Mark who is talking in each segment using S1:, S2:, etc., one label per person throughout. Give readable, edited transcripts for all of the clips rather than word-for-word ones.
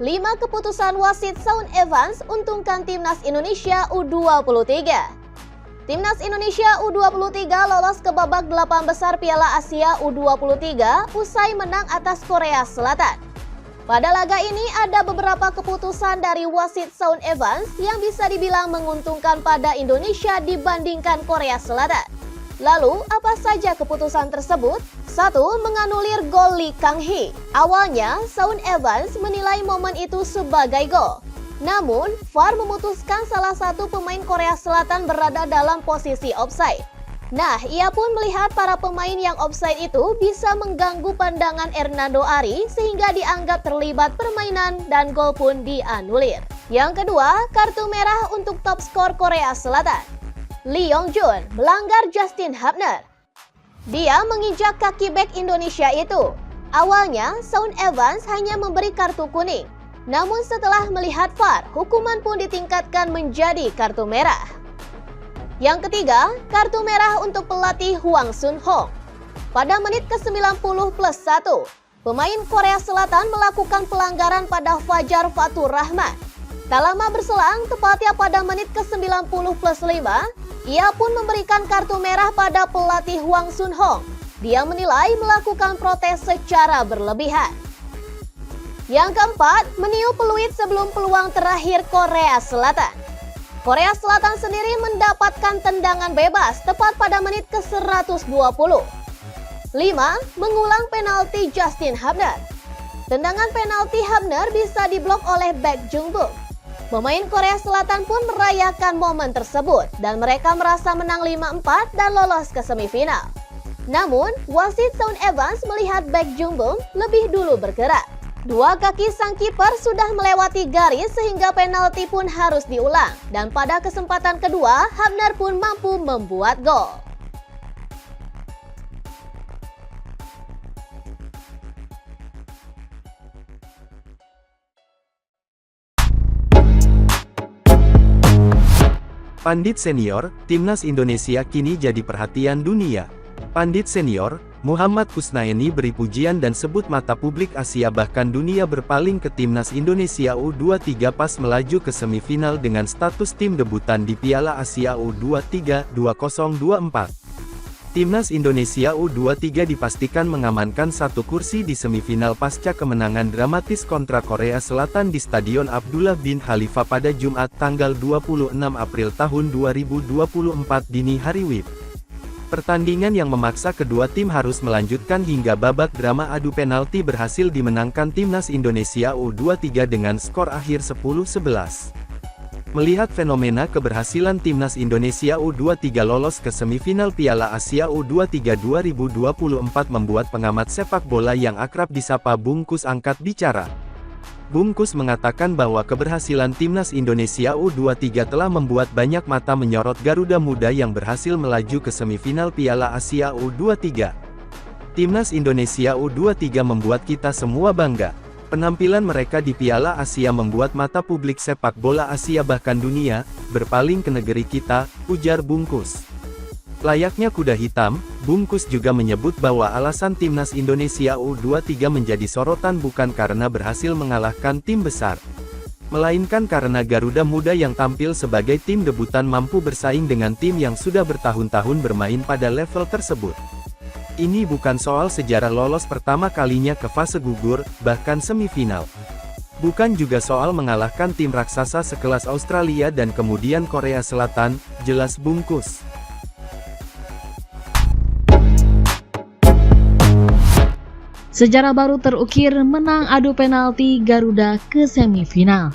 S1: 5 keputusan wasit Shaun Evans untungkan Timnas Indonesia U23. Timnas Indonesia U23 lolos ke babak 8 besar Piala Asia U23 usai menang atas Korea Selatan. Pada laga ini ada beberapa keputusan dari wasit Shaun Evans yang bisa dibilang menguntungkan pada Indonesia dibandingkan Korea Selatan. Lalu, apa saja keputusan tersebut? 1. Menganulir gol Lee Kang-hee. Awalnya, Shaun Evans menilai momen itu sebagai gol. Namun, VAR memutuskan salah satu pemain Korea Selatan berada dalam posisi offside. Nah, ia pun melihat para pemain yang offside itu bisa mengganggu pandangan Hernando Ari sehingga dianggap terlibat permainan dan gol pun dianulir. Yang kedua, kartu merah untuk top skor Korea Selatan. Lee Yong-jun melanggar Justin Hubner. Dia menginjak kaki bek Indonesia itu. Awalnya, Shaun Evans hanya memberi kartu kuning. Namun setelah melihat VAR, hukuman pun ditingkatkan menjadi kartu merah. Yang ketiga, kartu merah untuk pelatih Hwang Sun-hong. Pada menit ke-90+1, pemain Korea Selatan melakukan pelanggaran pada Fajar Fatur Rahman. Tak lama berselang, tepatnya pada menit ke-90+5, ia pun memberikan kartu merah pada pelatih Hwang Sun-hong. Dia menilai melakukan protes secara berlebihan. Yang keempat, meniup peluit sebelum peluang terakhir Korea Selatan. Korea Selatan sendiri mendapatkan tendangan bebas tepat pada menit ke-120. 5. Mengulang penalti Justin Hubner. Tendangan penalti Hubner bisa diblok oleh Baek Jung-bum. Pemain Korea Selatan pun merayakan momen tersebut dan mereka merasa menang 5-4 dan lolos ke semifinal. Namun, wasit Shaun Evans melihat Baek Jung-bum lebih dulu bergerak. Dua kaki sang kiper sudah melewati garis sehingga penalti pun harus diulang. Dan pada kesempatan kedua, Hubner pun mampu membuat gol.
S2: Pandit senior, Timnas Indonesia kini jadi perhatian dunia. Pandit senior, Muhammad Kusnaini beri pujian dan sebut mata publik Asia bahkan dunia berpaling ke Timnas Indonesia U23 pas melaju ke semifinal dengan status tim debutan di Piala Asia U23 2024. Timnas Indonesia U23 dipastikan mengamankan satu kursi di semifinal pasca kemenangan dramatis kontra Korea Selatan di Stadion Abdullah bin Khalifa pada Jumat tanggal 26 April tahun 2024 dini hari WIB. Pertandingan yang memaksa kedua tim harus melanjutkan hingga babak drama adu penalti berhasil dimenangkan Timnas Indonesia U23 dengan skor akhir 10-11. Melihat fenomena keberhasilan Timnas Indonesia U23 lolos ke semifinal Piala Asia U23 2024 membuat pengamat sepak bola yang akrab disapa Bungkus angkat bicara. Bungkus mengatakan bahwa keberhasilan Timnas Indonesia U23 telah membuat banyak mata menyorot Garuda Muda yang berhasil melaju ke semifinal Piala Asia U23. Timnas Indonesia U23 membuat kita semua bangga. Penampilan mereka di Piala Asia membuat mata publik sepak bola Asia bahkan dunia berpaling ke negeri kita, ujar Bungkus. Layaknya kuda hitam, Bungkus juga menyebut bahwa alasan Timnas Indonesia U23 menjadi sorotan bukan karena berhasil mengalahkan tim besar, melainkan karena Garuda Muda yang tampil sebagai tim debutan mampu bersaing dengan tim yang sudah bertahun-tahun bermain pada level tersebut. Ini bukan soal sejarah lolos pertama kalinya ke fase gugur, bahkan semifinal. Bukan juga soal mengalahkan tim raksasa sekelas Australia dan kemudian Korea Selatan, jelas Bungkus.
S3: Sejarah baru terukir menang adu penalti Garuda ke semifinal.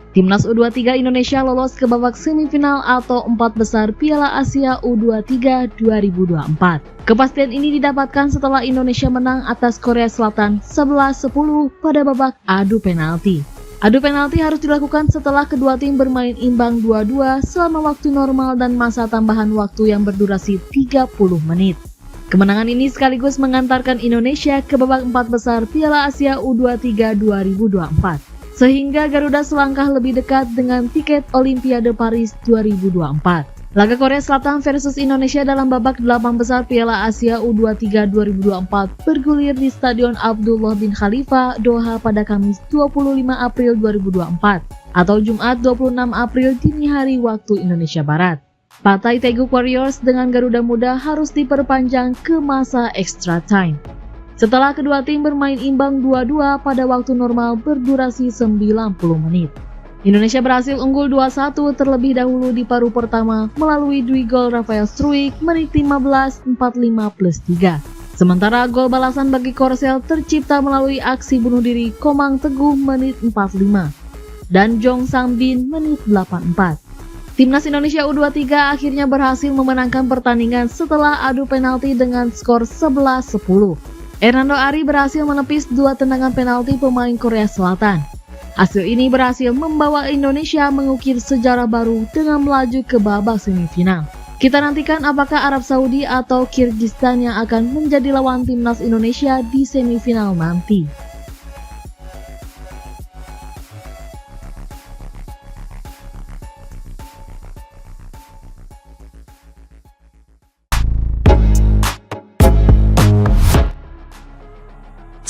S3: Timnas U23 Indonesia lolos ke babak semifinal atau 4 besar Piala Asia U23 2024. Kepastian ini didapatkan setelah Indonesia menang atas Korea Selatan 11-10 pada babak adu penalti. Adu penalti harus dilakukan setelah kedua tim bermain imbang 2-2 selama waktu normal dan masa tambahan waktu yang berdurasi 30 menit. Kemenangan ini sekaligus mengantarkan Indonesia ke babak 4 besar Piala Asia U23 2024. Sehingga Garuda selangkah lebih dekat dengan tiket Olimpiade Paris 2024. Laga Korea Selatan versus Indonesia dalam babak 8 besar Piala Asia U23 2024 bergulir di Stadion Abdullah bin Khalifa, Doha pada Kamis 25 April 2024 atau Jumat 26 April dini hari waktu Indonesia Barat. Partai Taeguk Warriors dengan Garuda Muda harus diperpanjang ke masa extra time. Setelah kedua tim bermain imbang 2-2 pada waktu normal berdurasi 90 menit. Indonesia berhasil unggul 2-1 terlebih dahulu di paruh pertama melalui dui gol Rafael Struijk menit 15 45+3. Sementara gol balasan bagi Korsel tercipta melalui aksi bunuh diri Komang Teguh menit 45 dan Jong Sang-bin menit 84. Timnas Indonesia U23 akhirnya berhasil memenangkan pertandingan setelah adu penalti dengan skor 11-10. Hernando Ari berhasil menepis 2 tendangan penalti pemain Korea Selatan. Hasil ini berhasil membawa Indonesia mengukir sejarah baru dengan melaju ke babak semifinal. Kita nantikan apakah Arab Saudi atau Kirgistan yang akan menjadi lawan timnas Indonesia di semifinal nanti.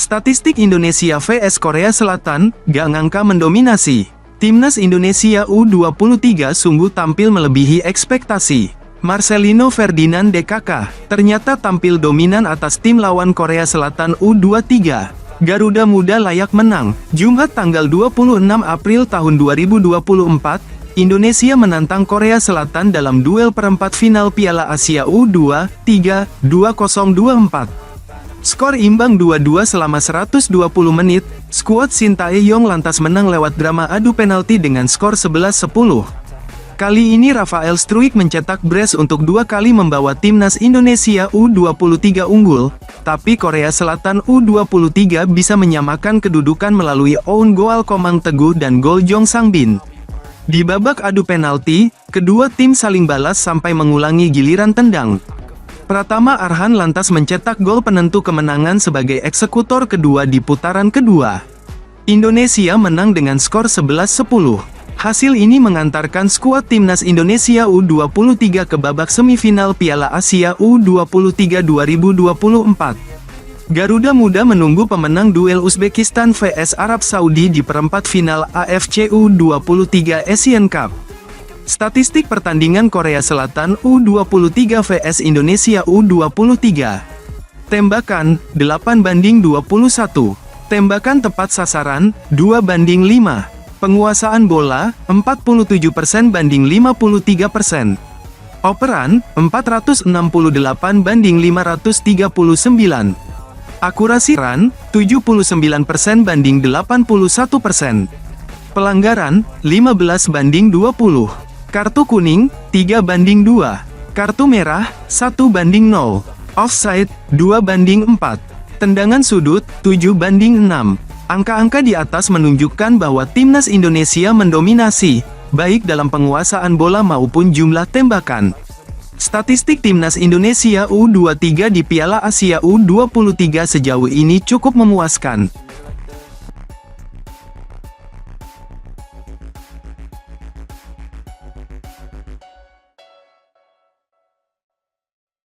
S2: Statistik Indonesia vs Korea Selatan, gak ngangka mendominasi. Timnas Indonesia U23 sungguh tampil melebihi ekspektasi. Marcelino Ferdinand DKK ternyata tampil dominan atas tim lawan Korea Selatan U23. Garuda Muda layak menang. Jumat tanggal 26 April tahun 2024, Indonesia menantang Korea Selatan dalam duel perempat final Piala Asia U23 2024. Skor imbang 2-2 selama 120 menit, skuad Shin Tae-yong lantas menang lewat drama adu penalti dengan skor 11-10. Kali ini Rafael Struijk mencetak brace untuk 2 kali membawa timnas Indonesia U23 unggul, tapi Korea Selatan U23 bisa menyamakan kedudukan melalui own goal Komang Teguh dan gol Jong Sang-bin. Di babak adu penalti, kedua tim saling balas sampai mengulangi giliran tendang. Pratama Arhan lantas mencetak gol penentu kemenangan sebagai eksekutor kedua di putaran kedua. Indonesia menang dengan skor 11-10. Hasil ini mengantarkan skuad timnas Indonesia U23 ke babak semifinal Piala Asia U23 2024. Garuda Muda menunggu pemenang duel Uzbekistan vs Arab Saudi di perempat final AFC U23 Asian Cup. Statistik pertandingan Korea Selatan U23 vs Indonesia U23. Tembakan, 8-21. Tembakan tepat sasaran, 2-5. Penguasaan bola, 47% banding 53%. Operan, 468-539. Akurasi run, 79% banding 81%. Pelanggaran, 15-20. Kartu kuning, 3-2. Kartu merah, 1-0. Offside, 2-4. Tendangan sudut, 7-6. Angka-angka di atas menunjukkan bahwa timnas Indonesia mendominasi, baik dalam penguasaan bola maupun jumlah tembakan. Statistik timnas Indonesia U23 di Piala Asia U23 sejauh ini cukup memuaskan.